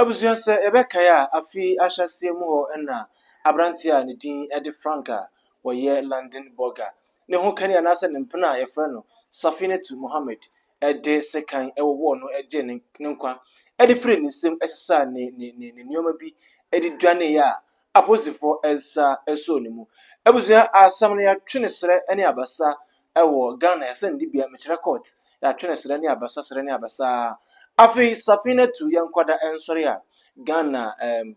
Abusuan se ebeka ya afi ahyase mu ho na abrantia ne din Edi Franka woye London Burger ne ho kan ya na se ne mpena ye frɛ no Safina to Muhammad ede sekan ewo no eje ne nkwa ede frɛ ne nsem esesa ne nioma bi ede dwane ya aposifo esa eso ne mu abusuan asam ne ya twene sere ne abasa ewo Ghana ya se ndibia mechira court ya twene sere ne abasa afi Safina to yankwada ensori a Ghana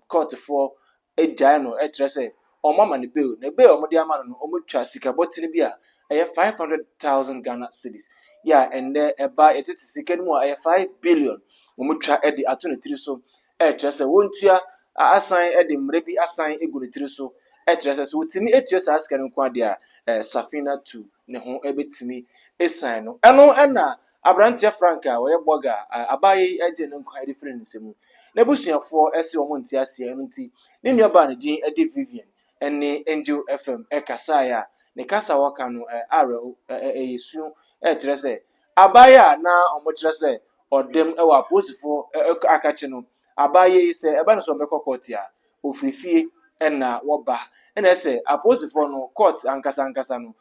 court for ejai no etrese omama ne bill ne bill omode ama no omotwa sika botini bi a 500,000 Ghana cedis ya ende eba etiti sika no a 5 billion omotwa edi ato ne tiri so etrese wontua asan edi mre bi asan egu ne tiri so etrese so wotimi etua sa sika no kwa dia Safina to ne ho ebetimi esan no eno ena Abrantia Franka woye boga abaye eje ne nkwa different nsemu na busuafo ese omo nti ase enu nti ne nuaba ne din ede Vivian ene Angel FM ekasa ya ne kasa waka no are yesu etrese abaye na omo trese odem ewa aposifo akache no abaye se eba no so mekokotia ofrifie ena woba ena ese aposifo no court ankasa no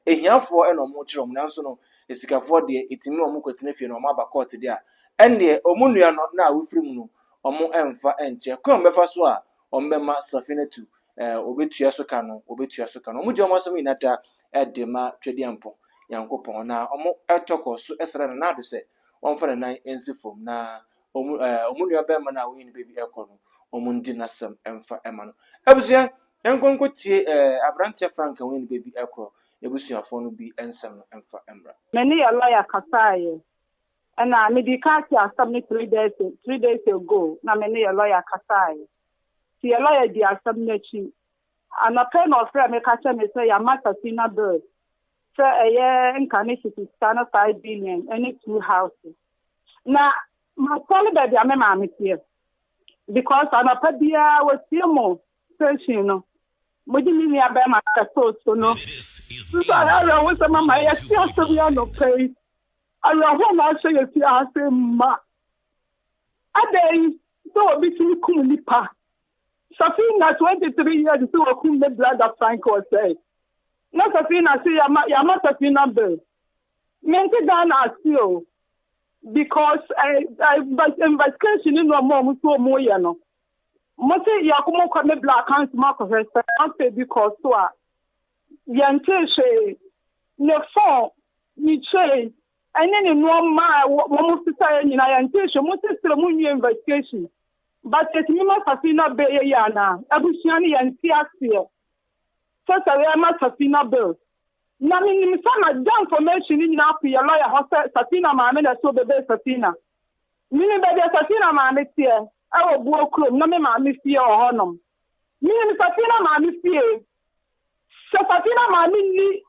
ehiafo ena omo kire omo nanso no esikafo de etimi omo kwetene fie no omo aba court de a ende omo nua no na awufiri mu no omo emfa enche ko mbefa so a ombema Safina to obetua so ka no omo je omo asem inata edema twedi ampo yankopon na omo etoko so esere na ado se omfa na nan ensifom na omo nua be ma na wo yin baby ekono omo ndi nasem emfa ema no abusua yankonko tie Abrantia Franka wo yin baby ekro ebusuafo no bi ensem no emfa emra many a lawyer kasaye and I medicati asam 3 days ago na many a lawyer kasaye see a lawyer di asam nechi and a pen of frame kacha me say ya Safina bird so a year incarnation to stand 5 billion any 2 houses na my family baby am mama here because an apadia was more searching no Mujini abema so no. So I was a mama. I see us to be on the place. I want to say you I say ma. A day so between Kumipa. Safina 23 years so kum the blood of Franco say. No Safina say Yama Safina bill. Mente Ghana still because I investigation in no more so more no. Mose yakumo kwame black account mark of say because so yante ne phone ni che ene no ma mo sisa nyina yante mo sisa mo new investigation but it me ma Safina be ya na abusua ne yante ase so say ma Safina bill na me sama down information ni na pe ya lawyer ho Safina ma me na so bebe Safina ni be Safina ma me tie I will go close. No, me fear or honor. Me and Safina, mammy fear. So Safina, mammy,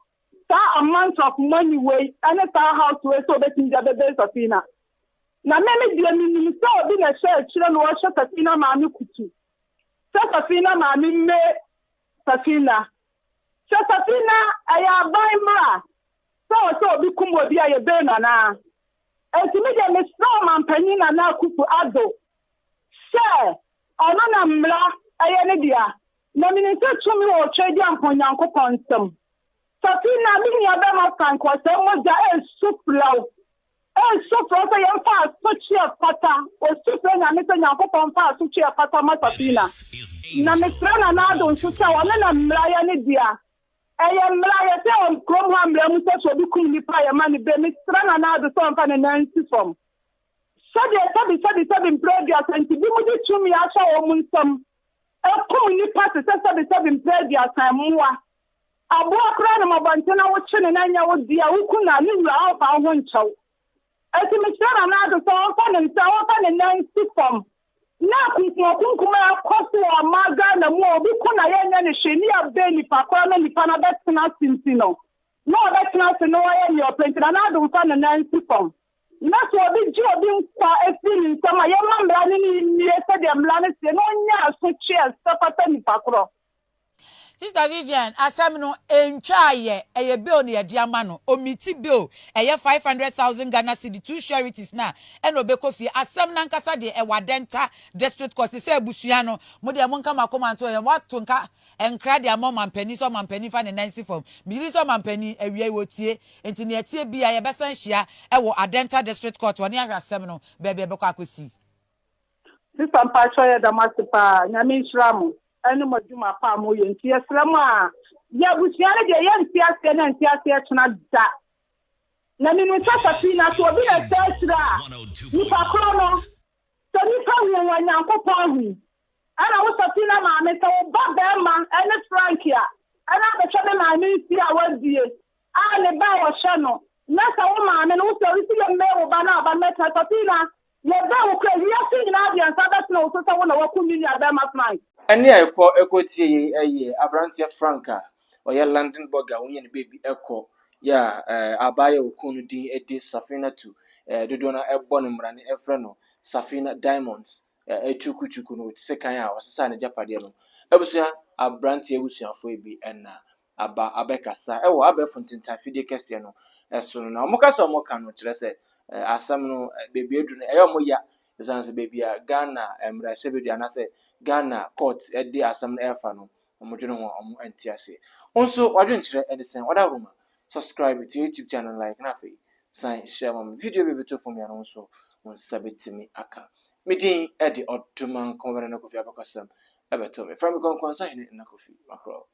that amount of money way and a house way so that in the other days Safina. Now, maybe the minister being a share children wash Safina, mammy kutu. So Safina, mammy, me Safina. So Safina, I buy ma. So be kumbo be a banana. And to me, the strong man penny and now kupu ado. Sir, Anna Mla, Ayanedia. Nominated to me or trade and Ponyanko Ponsum. Safina, me Abema Frank was almost a soup low. So for a young fast, such a pata, or super and Mr. Yanko Pompa, such a pata Safina. Namistrana Nado, Susa, Anna Mlayanedia. I am Mlaya, on Cromham, Lamusa, so be cool, pay money, Bemistrana Nado, some fan and Nancy from. So they sabi previous and to be with to me asha omunsam e komuni pass sabi previous time mwa abo akra na mabantena wo chene na nya wo dia wo kuna ni wura afa ho nchaw eti me sera na do so fa ne nan sifom na kunkuma akoso o maga na mu obi kuna ye nya ne hweni abe ni pakora na nipa na betina sintino no betina se no ye ni opentena na do fa ne nan sifom na so obi ji obi nkwa efiri nsama ye mambra ni said the mlane se no nya so chia sapata ni pakro Sister Vivian, asam no encha ye eye bill ne ye amano omiti bill eye 500,000 Ghana cedi 2 charities na eno be Kofi asam na nkasa de e wadenta district court se abusua no mo de monka makoma nto ye wato nka enkra de amoma mpani so mampani fa ne nancy form biri so mampani awie wotie enti ne etie bia ye besan hia e wo adenta district court woni ahwa asam no be be bekọ akosi. Sister Mpacho ye damasipa nyame nshiramu enu maduma pa mo ye nti esremu a ya busiane de ye nti ase na nti ase etuna da na minu Safina so obi na tsira ni pakro no so ni ka wi wanyankopon hu ana wo Safina ma me so ba ba ma ene Frankia ana be chebe ma ni si a wadie a le ba wo hye no na sa wo ma me no wo so isi le me wo ba na ba meta Safina ye ba wo kra ye si na bia nsa bet na wo so wo na wo kumini aba ma fly. Ani ekotie eye Abrantia Franca or ya London burger when you baby echo ya abaya okunu din ede Safina to dodo na ebon mrane efreno Safina Diamonds echukuchuku no sekan a osesa na japade no ebusua Abrantia ebusuafo ebi enna abekasa ewo abefuntinta fide kese no eso na omokasa omoka no kire se asam no baby edu no eyo moya esanse baby a Ghana emra sebedu anase Ghana court edi asam na efa no omodwene ho omo antiase onso wadwenkyere edisen wada roma subscribe to YouTube channel like na fe sign share my video be beto from ya no so on sabetimi aka medin edi oduman konwere na Kofi abakasam ebeto me from konkonsa hene na Kofi makro